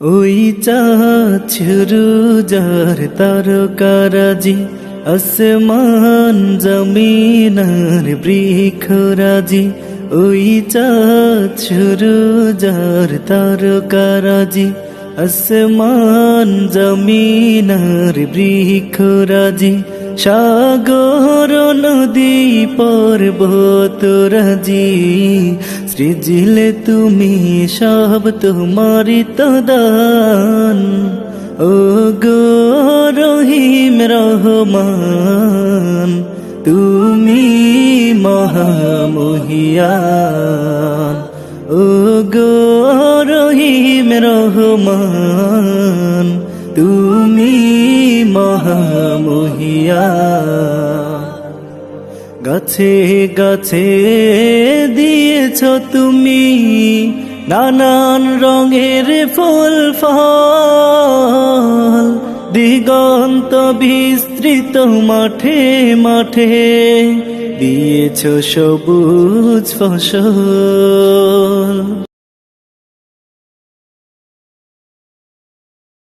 ওই চাঁদ সুরুজার তারকারাজি, আসমান জমিনার বৃক্ষরাজি। ওই চাঁদ সুরুজার তারকারাজি, আসমান জমিনার বৃক্ষরাজি। সাগর নদী পর্বতরাজি, সৃজিলে তুমি সব তোমারি তো দান। ও গো রহিম রহমান, তুমি মহামহিয়ান। ও গো রহিম রহমান, তুমি মহামহিয়ান। গাছে গাছে দিয়েছ তুমি নানান রঙের ফুল ফল, দিগন্ত বিস্তৃত মাঠে মাঠে দিয়েছ সবুজ ফসল।